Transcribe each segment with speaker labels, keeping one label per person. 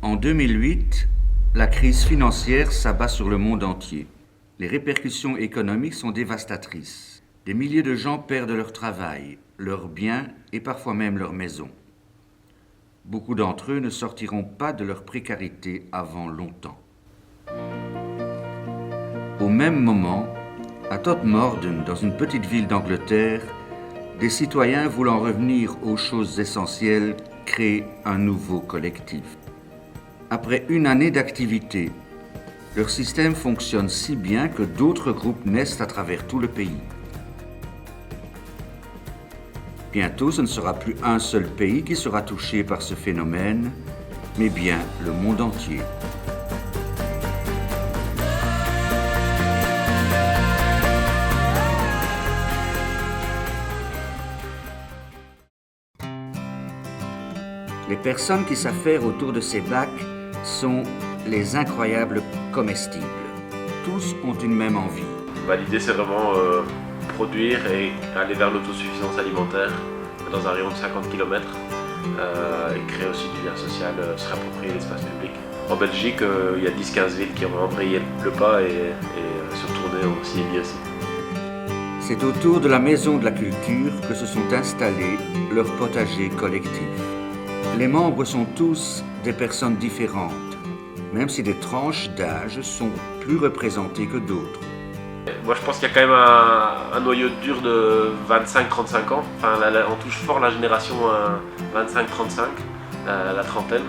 Speaker 1: En 2008, la crise financière s'abat sur le monde entier. Les répercussions économiques sont dévastatrices. Des milliers de gens perdent leur travail, leurs biens et parfois même leur maison. Beaucoup d'entre eux ne sortiront pas de leur précarité avant longtemps. Au même moment, à Todmorden, dans une petite ville d'Angleterre, des citoyens voulant revenir aux choses essentielles créent un nouveau collectif. Après une année d'activité, leur système fonctionne si bien que d'autres groupes naissent à travers tout le pays. Bientôt, ce ne sera plus un seul pays qui sera touché par ce phénomène, mais bien le monde entier. Les personnes qui s'affairent autour de ces bacs sont les incroyables comestibles. Tous ont une même envie.
Speaker 2: L'idée, c'est vraiment produire et aller vers l'autosuffisance alimentaire dans un rayon de 50 km et créer aussi du lien social, se réapproprier l'espace public. En Belgique, il y a 10-15 villes qui ont embrayé le pas et se retourner aussi mis aussi.
Speaker 1: C'est autour de la Maison de la Culture que se sont installés leurs potagers collectifs. Les membres sont tous des personnes différentes, même si des tranches d'âge sont plus représentées que d'autres.
Speaker 2: Moi, je pense qu'il y a quand même un noyau dur de 25-35 ans. Enfin, on touche fort la génération 25-35, la trentaine.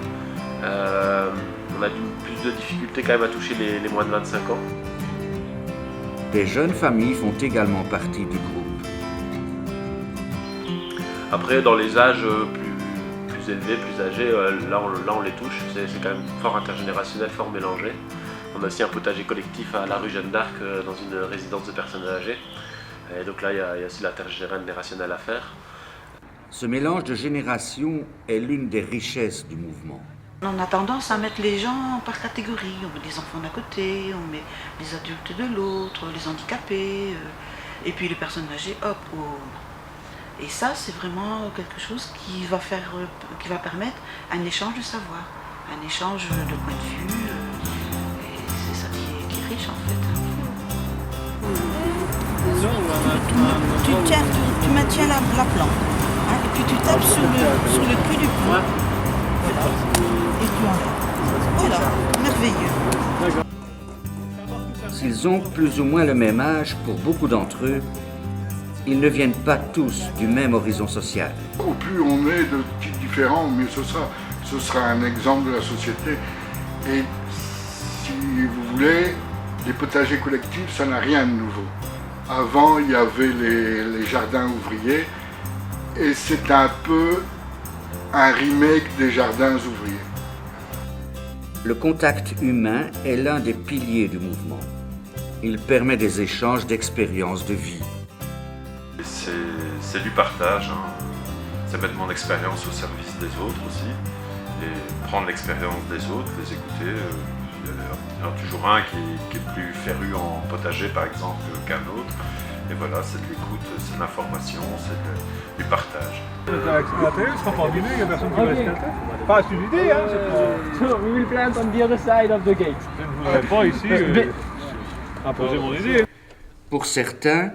Speaker 2: On a plus de difficultés quand même à toucher les moins de 25 ans.
Speaker 1: Des jeunes familles font également partie du groupe.
Speaker 2: Après, dans les âges plus élevés, plus âgés, là on les touche. C'est quand même fort intergénérationnel, fort mélangé. On a aussi un potager collectif à la rue Jeanne d'Arc, dans une résidence de personnes âgées. Et donc là, il y a aussi l'intergénérationnel à faire.
Speaker 1: Ce mélange de générations est l'une des richesses du mouvement.
Speaker 3: On a tendance à mettre les gens par catégorie. On met les enfants d'un côté, on met les adultes de l'autre, les handicapés, et puis les personnes âgées, hop. Et ça, c'est vraiment quelque chose qui va permettre un échange de savoir, un échange de points de vue. Et c'est ça qui est riche en fait.
Speaker 4: Tu maintiens la plante, hein, et puis tu tapes sur le cul du point. Voilà. Et tu enlèves. Voilà, merveilleux.
Speaker 1: S'ils ont plus ou moins le même âge, pour beaucoup d'entre eux, ils ne viennent pas tous du même horizon social.
Speaker 5: Au plus on est de types différents, mieux ce sera un exemple de la société. Et si vous voulez, les potagers collectifs, ça n'a rien de nouveau. Avant, il y avait les jardins ouvriers, et c'est un peu un remake des jardins ouvriers.
Speaker 1: Le contact humain est l'un des piliers du mouvement. Il permet des échanges d'expériences de vie.
Speaker 6: C'est du partage, hein. C'est mettre mon expérience au service des autres aussi, et prendre l'expérience des autres, les écouter. Il y en a toujours un qui est plus féru en potager par exemple qu'un autre. Et voilà, c'est de l'écoute, c'est de l'information, c'est du partage.
Speaker 7: La télé ne sera pas allumée, il n'y a personne qui va escalader. Pas une idée, hein, c'est pas...
Speaker 8: So we will plant on the other side of the gate.
Speaker 7: Je ne voudrais pas ici imposer mon idée.
Speaker 1: Pour certains,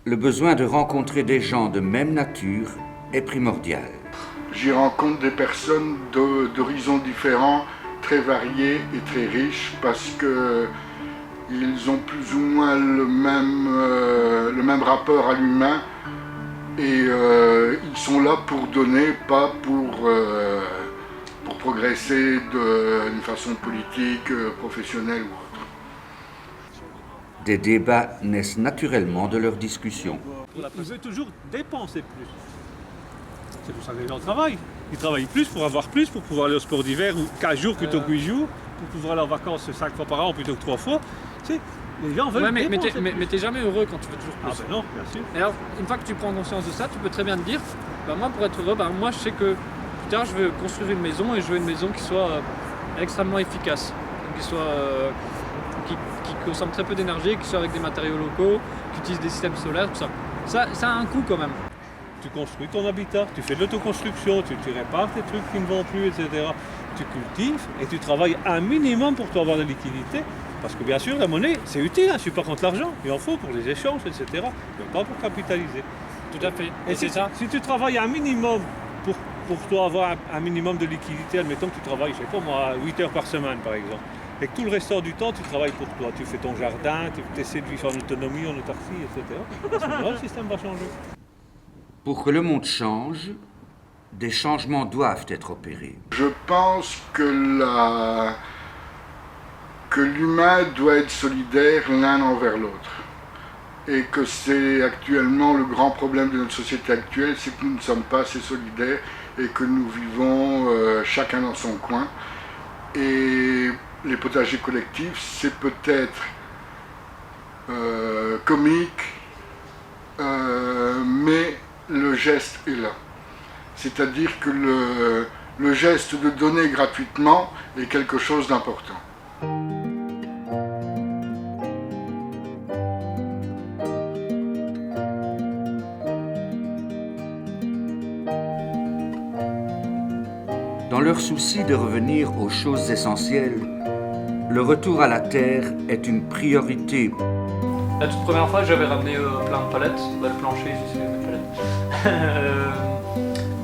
Speaker 1: le besoin de rencontrer des gens de même nature est primordial.
Speaker 5: J'y rencontre des personnes d'horizons différents, très variés et très riches, parce qu'ils ont plus ou moins le même rapport à l'humain, et ils sont là pour donner, pas pour progresser d'une façon politique, professionnelle ou autre.
Speaker 1: Des débats naissent naturellement de leurs discussions.
Speaker 7: Ils veulent toujours dépenser plus. C'est pour ça que les gens travaillent. Ils travaillent plus pour avoir plus, pour pouvoir aller au sport d'hiver ou 4 jours plutôt que 8 jours, pour pouvoir aller en vacances 5 fois par an plutôt que 3 fois. Tu sais, les gens veulent dépenser plus.
Speaker 8: Mais t'es jamais heureux quand tu veux toujours plus.
Speaker 7: Ah ben non, bien sûr.
Speaker 8: Et alors, une fois que tu prends conscience de ça, tu peux très bien te dire, moi pour être heureux, moi je sais que plus tard je veux construire une maison et je veux une maison qui soit extrêmement efficace, qui soit qui consomme très peu d'énergie, qui soit avec des matériaux locaux, qui utilise des systèmes solaires, tout ça. Ça a un coût quand même.
Speaker 7: tu construis ton habitat, tu fais de l'autoconstruction, tu répares tes trucs qui ne vont plus, etc. Tu cultives et tu travailles un minimum pour avoir de la liquidité. Parce que bien sûr, la monnaie, c'est utile, je ne suis pas contre l'argent, il en faut pour les échanges, etc. Mais pas pour capitaliser.
Speaker 8: Tout à fait.
Speaker 7: Et c'est ça. Si tu travailles un minimum pour toi avoir un minimum de liquidité, admettons que tu travailles, je sais pas moi, 8 heures par semaine par exemple, et que tout le restant du temps, tu travailles pour toi. Tu fais ton jardin, tu essaies de vivre en autonomie, en autarcie, etc. À ce moment-là, le système va changer.
Speaker 1: Pour que le monde change, des changements doivent être opérés.
Speaker 5: Je pense que l'humain doit être solidaire l'un envers l'autre. Et que c'est actuellement le grand problème de notre société actuelle, c'est que nous ne sommes pas assez solidaires et que nous vivons chacun dans son coin. Et les potagers collectifs, c'est peut-être comique, mais le geste est là. C'est-à-dire que le geste de donner gratuitement est quelque chose d'important.
Speaker 1: Dans leur souci de revenir aux choses essentielles, le retour à la terre est une priorité.
Speaker 8: La toute première fois, j'avais ramené plein de palettes, le plancher, ici, c'est des palettes.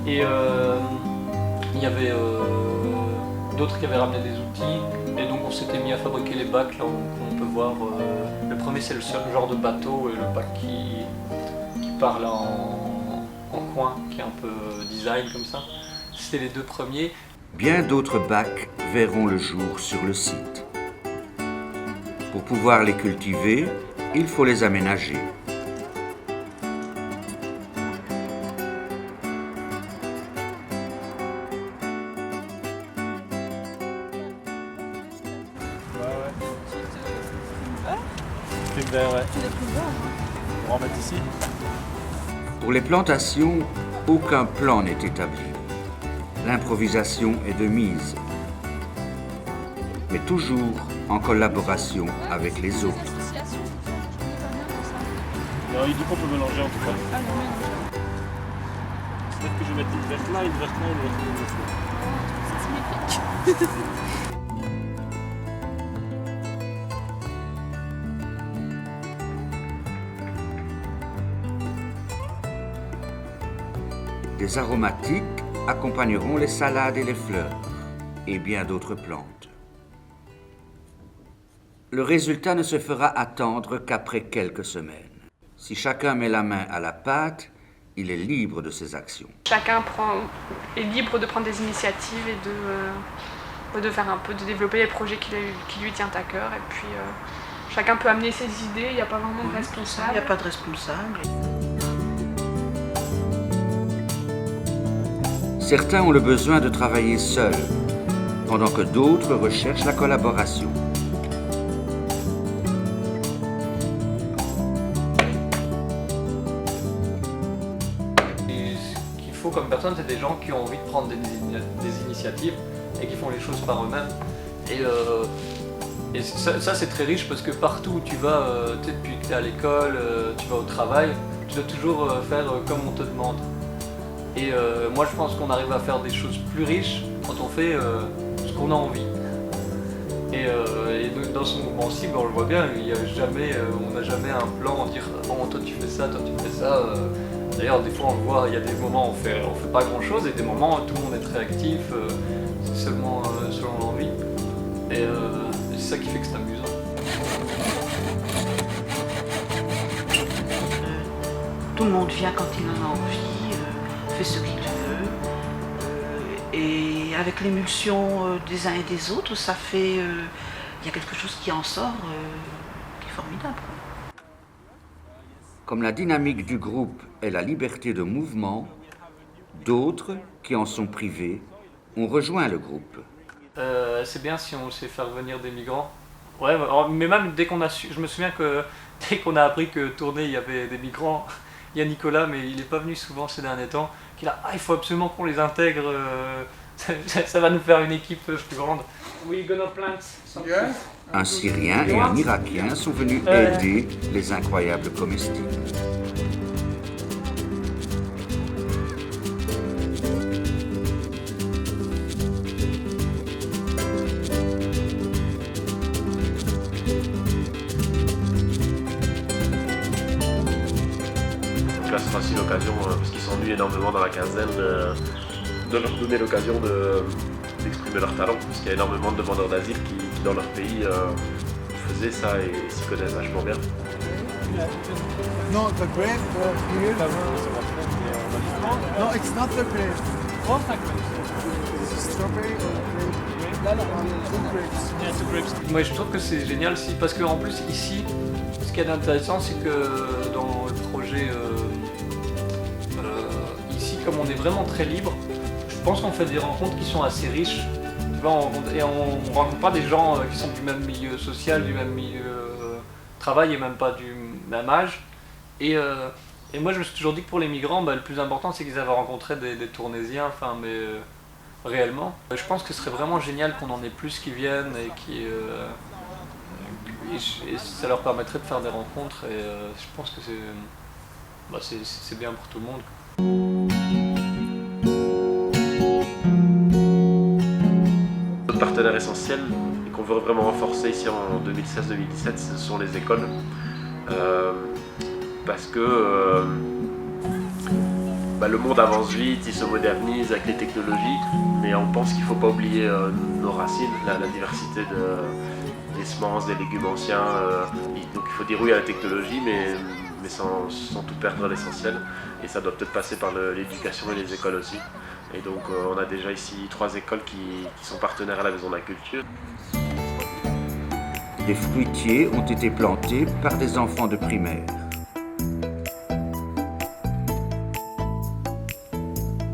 Speaker 8: Et il y avait d'autres qui avaient ramené des outils, et donc on s'était mis à fabriquer les bacs, là où on peut voir. Le premier, c'est le seul genre de bateau, et le bac qui part là en coin, qui est un peu design comme ça. C'était les deux premiers.
Speaker 1: Bien d'autres bacs verront le jour sur le site. Pour pouvoir les cultiver, il faut les aménager.
Speaker 9: On va en mettre ici.
Speaker 1: Pour les plantations, aucun plan n'est établi. L'improvisation est de mise, mais toujours en collaboration avec les autres.
Speaker 9: Alors, il dit qu'on peut mélanger en tout cas. Peut-être que je vais mettre une verte là, une verte là, une verte là.
Speaker 1: Des aromatiques accompagneront les salades et les fleurs, et bien d'autres plantes. Le résultat ne se fera attendre qu'après quelques semaines. Si chacun met la main à la pâte, il est libre de ses actions.
Speaker 10: Chacun est libre de prendre des initiatives et de faire un peu, de développer les projets qui lui tiennent à cœur. Et puis chacun peut amener ses idées, il n'y a pas vraiment de responsable.
Speaker 3: Il n'y a pas de responsable.
Speaker 1: Certains ont le besoin de travailler seuls, pendant que d'autres recherchent la collaboration.
Speaker 8: Et ce qu'il faut comme personne, c'est des gens qui ont envie de prendre des initiatives et qui font les choses par eux-mêmes. Et ça c'est très riche parce que partout où tu vas, depuis que tu es à l'école, tu vas au travail, tu dois toujours faire comme on te demande. Et moi je pense qu'on arrive à faire des choses plus riches quand on fait ce qu'on a envie. Et dans ce mouvement-ci, on le voit bien, on n'a jamais un plan, dire bon toi tu fais ça, toi tu fais ça. D'ailleurs des fois on le voit, il y a des moments où on fait pas grand-chose et des moments où tout le monde est très actif, c'est seulement selon l'envie. Et c'est ça qui fait que c'est amusant.
Speaker 3: Tout le monde vient quand il en a envie. Fait ce qu'il veut et avec l'émulsion des uns et des autres, ça fait il y a quelque chose qui en sort qui est formidable.
Speaker 1: Comme la dynamique du groupe est la liberté de mouvement, d'autres, qui en sont privés, ont rejoint le groupe.
Speaker 8: C'est bien si on sait faire venir des migrants. Ouais, mais même dès qu'on a je me souviens que dès qu'on a appris que Tournai il y avait des migrants, il y a Nicolas, mais il n'est pas venu souvent ces derniers temps, qu'il a il faut absolument qu'on les intègre, ça va nous faire une équipe plus grande.
Speaker 1: Un Syrien et un Irakien sont venus aider les incroyables comestibles.
Speaker 2: aussi l'occasion, parce qu'ils s'ennuient énormément dans la quinzaine, de leur donner l'occasion d'exprimer leur talent, parce qu'il y a énormément de demandeurs d'asile qui dans leur pays faisaient ça et s'y connaissent vachement bien.
Speaker 11: No, the grape here. No, it's not the grape. Strawberry or grape? Two grapes.
Speaker 8: Moi je trouve que c'est génial aussi parce qu'en plus ici, ce qui est intéressant c'est que dans le projet ici comme on est vraiment très libre, je pense qu'on fait des rencontres qui sont assez riches. Tu vois, on rencontre pas des gens qui sont du même milieu social, du même milieu travail et même pas du même âge. Et moi je me suis toujours dit que pour les migrants, le plus important c'est qu'ils avaient rencontré des Tournaisiens, réellement. Je pense que ce serait vraiment génial qu'on en ait plus qui viennent et ça leur permettrait de faire des rencontres et je pense que c'est bien pour tout le monde.
Speaker 2: Notre partenaire essentiel et qu'on veut vraiment renforcer ici en 2016-2017, ce sont les écoles. Parce que le monde avance vite, il se modernise avec les technologies, mais on pense qu'il ne faut pas oublier nos racines, la diversité des semences, des légumes anciens. Donc il faut dire oui à la technologie, mais sans tout perdre l'essentiel. Et ça doit peut-être passer par l'éducation et les écoles aussi. Et donc on a déjà ici 3 écoles qui sont partenaires à la Maison de la Culture.
Speaker 1: Des fruitiers ont été plantés par des enfants de primaire.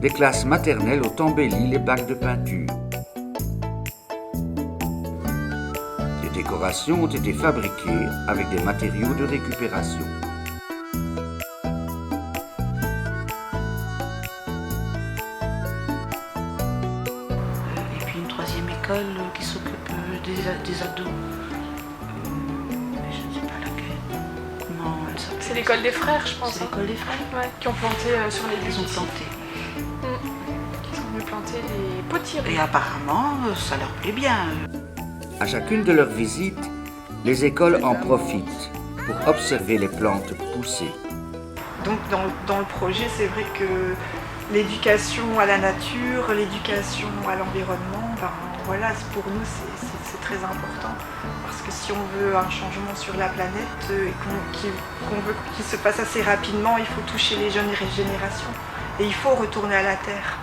Speaker 1: Des classes maternelles ont embelli les bacs de peinture. Des décorations ont été fabriquées avec des matériaux de récupération.
Speaker 3: Et puis une 3e école qui s'occupe des ados. Je ne sais pas laquelle. Comment elle s'appelle?
Speaker 10: C'est l'école des frères, je pense.
Speaker 3: C'est l'école des frères?
Speaker 10: Ouais, qui ont planté sur les
Speaker 3: Ils ont planté.
Speaker 10: Qui sont venus planter des potiers.
Speaker 3: Et apparemment, ça leur plaît bien.
Speaker 1: À chacune de leurs visites, les écoles en profitent pour observer les plantes pousser.
Speaker 12: Donc dans le projet, c'est vrai que l'éducation à la nature, l'éducation à l'environnement, pour nous c'est très important. Parce que si on veut un changement sur la planète et qu'on veut qu'il se passe assez rapidement, il faut toucher les jeunes générations. Et il faut retourner à la terre.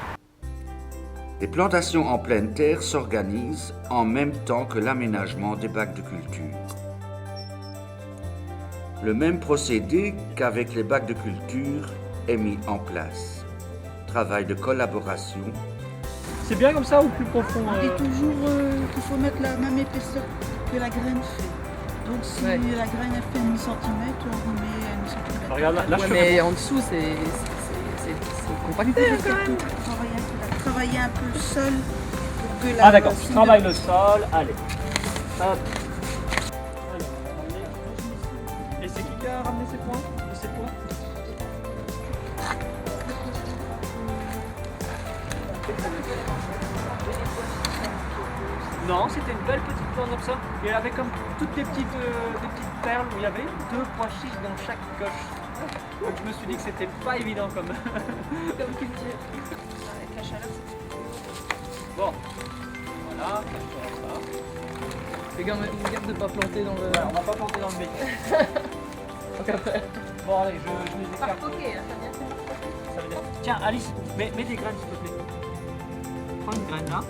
Speaker 1: Les plantations en pleine terre s'organisent en même temps que l'aménagement des bacs de culture. Le même procédé qu'avec les bacs de culture est mis en place. Travail de collaboration.
Speaker 8: C'est bien comme ça ou plus profond?
Speaker 4: On dit toujours qu'il faut mettre la même épaisseur que la graine fait. Donc si la graine elle fait 1 cm, on remet 1 cm.
Speaker 8: Regarde, là je
Speaker 13: mais en dessous c'est compacté quand même.
Speaker 4: Travailler un peu le sol pour que la...
Speaker 8: Ah d'accord, tu travailles le sol, allez. Hop. Et c'est qui a ramené ces points? Non, c'était une belle petite plante comme ça. Et elle avait comme toutes des petites perles où il y avait 2 pois chiches dans chaque coche. Donc je me suis dit que c'était pas évident comme culture.
Speaker 13: Avec la chaleur, c'est
Speaker 8: bon, voilà, ça.
Speaker 13: Fais gaffe de ne pas planter dans le...
Speaker 8: Ouais, on va pas planter dans le bec. Bon allez, je les écarte.
Speaker 13: Ok, ça vient.
Speaker 8: Ça veut dire... Tiens Alice, mets des graines s'il te plaît. Prends une graine là.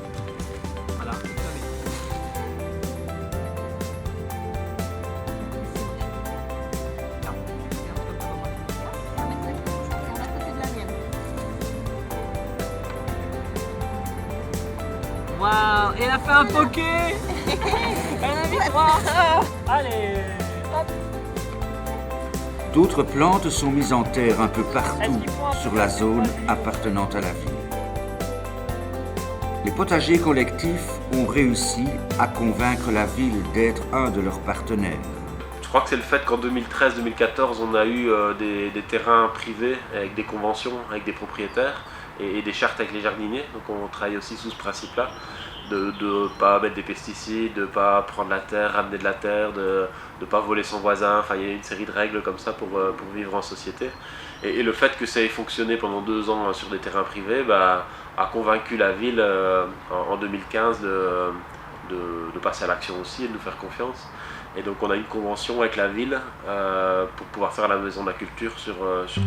Speaker 8: Voilà, waouh, et elle a fait un poké. Elle a mis 3. Allez.
Speaker 1: D'autres plantes sont mises en terre un peu partout sur la zone appartenant à la ville. Les potagers collectifs ont réussi à convaincre la ville d'être un de leurs partenaires.
Speaker 2: Je crois que c'est le fait qu'en 2013-2014, on a eu des terrains privés avec des conventions, avec des propriétaires et des chartes avec les jardiniers. Donc on travaille aussi sous ce principe-là, de ne pas mettre des pesticides, de ne pas prendre la terre, ramener de la terre, de ne pas voler son voisin. Enfin, il y a une série de règles comme ça pour vivre en société. Et le fait que ça ait fonctionné pendant 2 ans sur des terrains privés a convaincu la ville en 2015 de passer à l'action aussi et de nous faire confiance. Et donc on a une convention avec la ville pour pouvoir faire la Maison de la Culture sur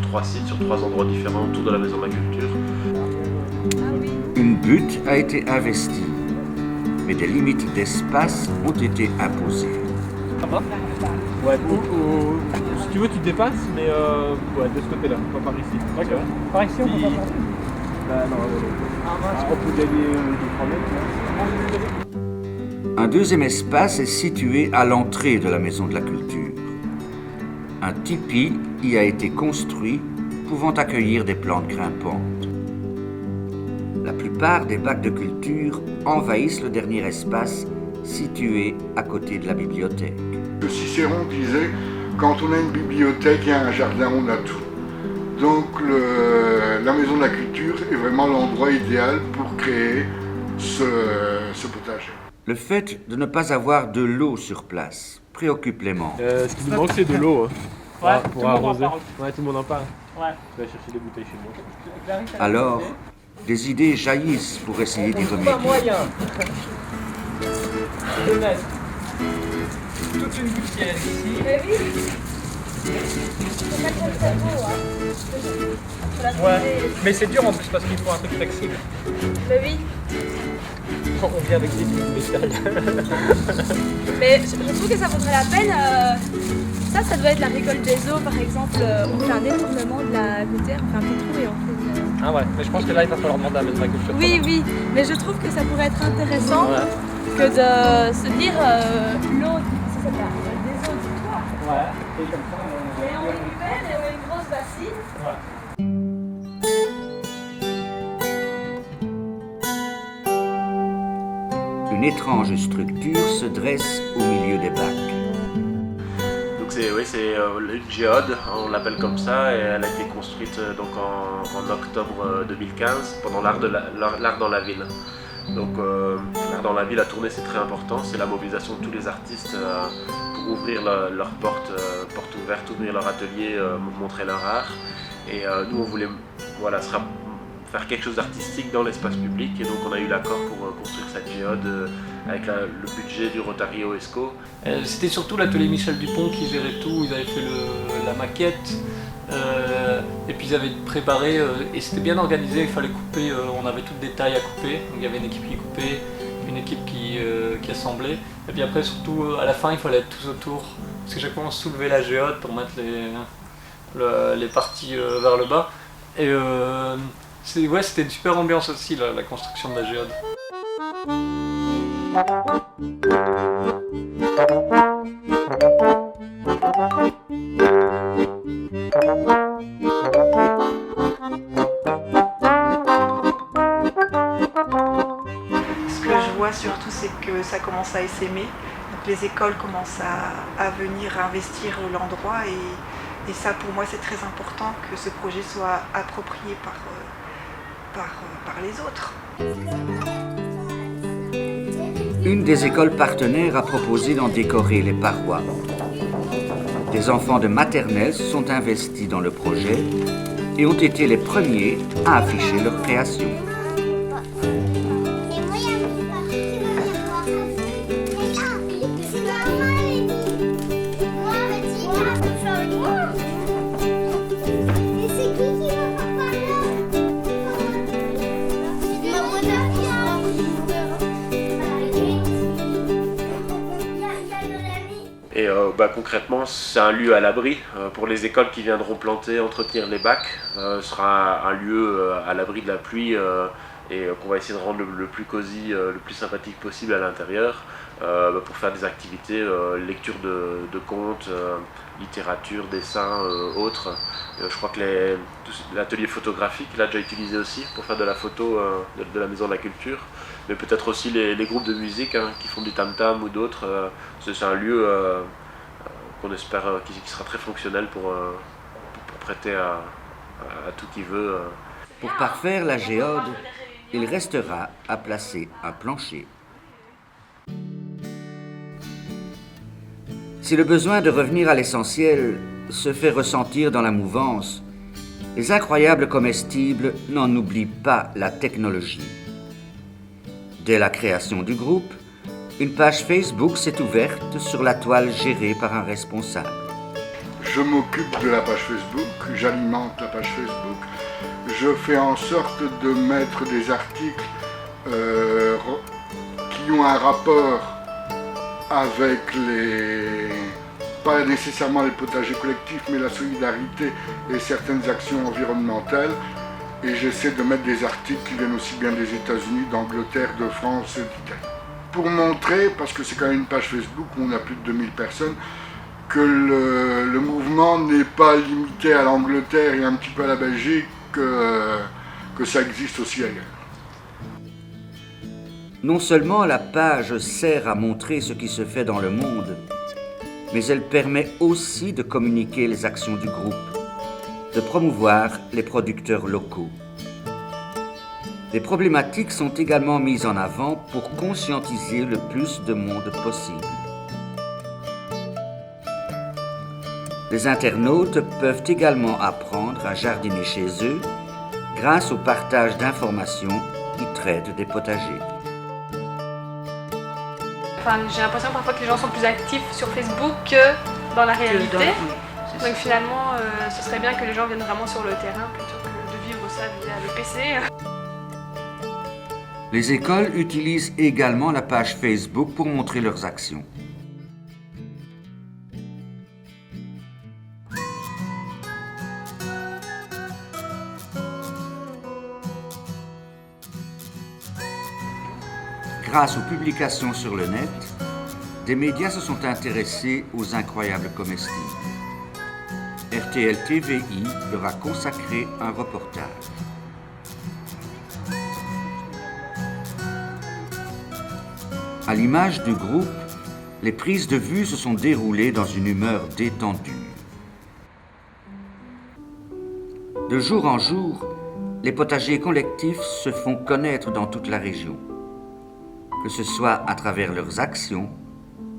Speaker 2: 3 sites, sur 3 endroits différents autour de la Maison de la Culture.
Speaker 1: Une butte a été investie, mais des limites d'espace ont été imposées.
Speaker 9: Ça va? Ouais, si tu veux tu dépasses, mais ouais, de ce côté-là, pas par ici. D'accord. Par ici on peut pas passer? Non, on peut gagner 2-3 mètres.
Speaker 1: Un deuxième espace est situé à l'entrée de la Maison de la Culture. Un tipi y a été construit, pouvant accueillir des plantes grimpantes. La plupart des bacs de culture envahissent le dernier espace situé à côté de la bibliothèque.
Speaker 5: Cicéron disait, quand on a une bibliothèque et un jardin, on a tout. Donc la Maison de la Culture est vraiment l'endroit idéal pour créer ce potager.
Speaker 1: Le fait de ne pas avoir de l'eau sur place préoccupe les membres.
Speaker 9: Ce qui nous manque, c'est de l'eau.
Speaker 11: Ouais,
Speaker 9: pour arroser. Ouais, tout le monde en parle.
Speaker 11: Ouais.
Speaker 9: Je vais chercher des bouteilles chez moi.
Speaker 1: Alors, des idées jaillissent pour essayer d'y remédier.
Speaker 11: Moyen. De mettre toute une gouttière ici.
Speaker 8: Ouais, mais c'est dur en plus parce qu'il faut un truc flexible.
Speaker 14: Mais oui.
Speaker 8: On vient avec des métal.
Speaker 14: Mais je trouve que ça vaudrait la peine. Ça doit être la récolte des eaux par exemple. On fait un détournement de la gouttière, on fait un petit trou et on fait
Speaker 8: Ah ouais, mais je pense que là il va falloir demander à mettre la culture.
Speaker 14: Oui, oui, mais je trouve que ça pourrait être intéressant que de se dire l'eau, ça s'appelle des eaux du toit.
Speaker 11: Ouais, et comme ça
Speaker 14: Et on récupère et on met une grosse bassine.
Speaker 11: Ouais.
Speaker 1: Une étrange structure se dresse au milieu des bacs.
Speaker 2: Donc c'est une géode, on l'appelle comme ça, et elle a été construite donc en octobre 2015 pendant l'art dans la ville. Donc l'art dans la ville à tourner, c'est très important, c'est la mobilisation de tous les artistes pour ouvrir leurs portes ouvertes, ouvrir leur atelier, montrer leur art. Et nous on voulait faire quelque chose d'artistique dans l'espace public, et donc on a eu l'accord pour construire cette géode avec le budget du Rotary OESCO.
Speaker 8: C'était surtout l'atelier Michel Dupont qui gérait tout, ils avaient fait la maquette, et puis ils avaient préparé, et c'était bien organisé, il fallait couper, on avait tout le détail à couper, donc il y avait une équipe qui coupait, une équipe qui assemblait, et puis après surtout à la fin il fallait être tous autour, parce que chaque fois on soulevait la géode pour mettre les parties vers le bas, et c'était une super ambiance aussi la construction de la géode.
Speaker 12: Ce que je vois surtout, c'est que ça commence à essaimer. Donc les écoles commencent à venir investir l'endroit, et ça pour moi c'est très important que ce projet soit approprié par les autres.
Speaker 1: Une des écoles partenaires a proposé d'en décorer les parois. Des enfants de maternelle se sont investis dans le projet et ont été les premiers à afficher leur création.
Speaker 2: Et concrètement, c'est un lieu à l'abri pour les écoles qui viendront planter, entretenir les bacs. Ce sera un lieu à l'abri de la pluie et qu'on va essayer de rendre le plus cosy, le plus sympathique possible à l'intérieur pour faire des activités, lecture de contes, littérature, dessin, autres. Je crois que l'atelier photographique l'a déjà utilisé aussi pour faire de la photo de la Maison de la Culture. Mais peut-être aussi les groupes de musique qui font du tam-tam ou d'autres. C'est un lieu qu'on espère qui sera très fonctionnel pour prêter à tout qui veut.
Speaker 1: Pour parfaire la géode, il restera à placer un plancher. Si le besoin de revenir à l'essentiel se fait ressentir dans la mouvance, Les incroyables comestibles n'en oublient pas la technologie. Dès la création du groupe, une page Facebook s'est ouverte sur la toile gérée par un responsable.
Speaker 5: Je m'occupe de la page Facebook, j'alimente la page Facebook. Je fais en sorte de mettre des articles qui ont un rapport avec pas nécessairement les potagers collectifs, mais la solidarité et certaines actions environnementales. Et j'essaie de mettre des articles qui viennent aussi bien des États-Unis, d'Angleterre, de France et d'Italie. Pour montrer, parce que c'est quand même une page Facebook où on a plus de 2000 personnes, que le mouvement n'est pas limité à l'Angleterre et un petit peu à la Belgique, que ça existe aussi ailleurs.
Speaker 1: Non seulement la page sert à montrer ce qui se fait dans le monde, mais elle permet aussi de communiquer les actions du groupe, de promouvoir les producteurs locaux. Les problématiques sont également mises en avant pour conscientiser le plus de monde possible. Les internautes peuvent également apprendre à jardiner chez eux grâce au partage d'informations qui traitent des potagers.
Speaker 10: Enfin, j'ai l'impression parfois que les gens sont plus actifs sur Facebook que dans la réalité. Donc finalement, ce serait bien que les gens viennent vraiment sur le terrain plutôt que de vivre ça via le PC.
Speaker 1: Les écoles utilisent également la page Facebook pour montrer leurs actions. Grâce aux publications sur le net, des médias se sont intéressés aux incroyables comestibles. RTL TVI leur a consacré un reportage. À l'image du groupe, les prises de vue se sont déroulées dans une humeur détendue. De jour en jour, les potagers collectifs se font connaître dans toute la région, que ce soit à travers leurs actions,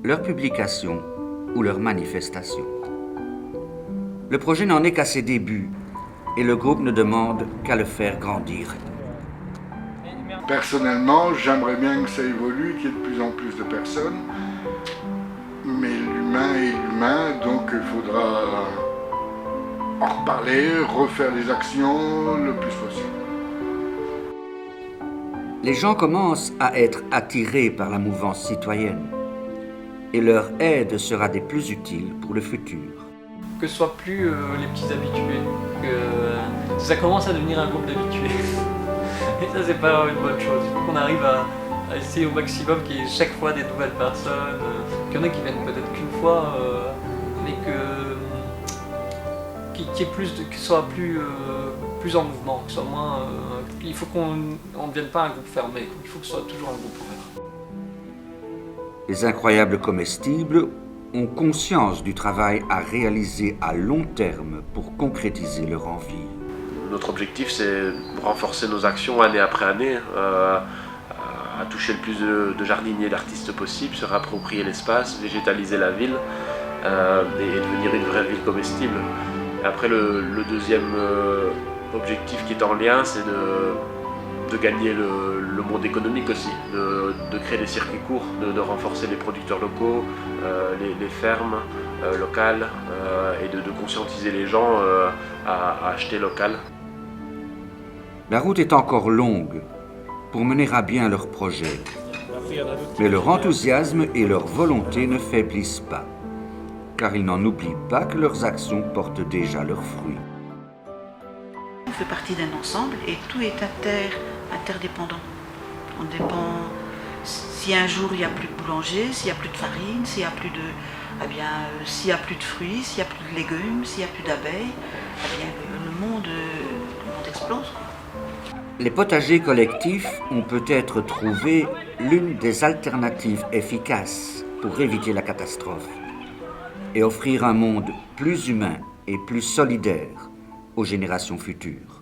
Speaker 1: leurs publications ou leurs manifestations. Le projet n'en est qu'à ses débuts et le groupe ne demande qu'à le faire grandir.
Speaker 5: Personnellement, j'aimerais bien que ça évolue, qu'il y ait de plus en plus de personnes, mais l'humain est l'humain, donc il faudra en reparler, refaire des actions le plus possible.
Speaker 1: Les gens commencent à être attirés par la mouvance citoyenne et leur aide sera des plus utiles pour le futur.
Speaker 8: Que ce soit plus les petits habitués, que ça commence à devenir un groupe d'habitués. Et ça, c'est pas une bonne chose. Il faut qu'on arrive à essayer au maximum qu'il y ait chaque fois des nouvelles personnes, qu'il y en a qui viennent peut-être qu'une fois, mais qu'il y ait plus que ce soit plus en mouvement, que ce soit moins. Il faut qu'on ne devienne pas un groupe fermé, il faut que ce soit toujours un groupe ouvert.
Speaker 1: Les incroyables comestibles ont conscience du travail à réaliser à long terme pour concrétiser leur envie.
Speaker 2: Notre objectif, c'est de renforcer nos actions année après année, à toucher le plus de jardiniers, d'artistes possible, se réapproprier l'espace, végétaliser la ville et devenir une vraie ville comestible. Et après, le deuxième objectif qui est en lien, c'est de gagner le monde économique aussi, de créer des circuits courts, de renforcer les producteurs locaux, les fermes locales et de conscientiser les gens à acheter local.
Speaker 1: La route est encore longue pour mener à bien leur projet, mais leur enthousiasme et leur volonté ne faiblissent pas, car ils n'en oublient pas que leurs actions portent déjà leurs fruits.
Speaker 3: On fait partie d'un ensemble et tout est interdépendant. On dépend, si un jour il n'y a plus de boulanger, s'il n'y a plus de farine, s'il n'y a plus de, s'il n'y a plus de fruits, s'il n'y a plus de légumes, s'il n'y a plus d'abeilles, le monde explose.
Speaker 1: Les potagers collectifs ont peut-être trouvé l'une des alternatives efficaces pour éviter la catastrophe et offrir un monde plus humain et plus solidaire aux générations futures.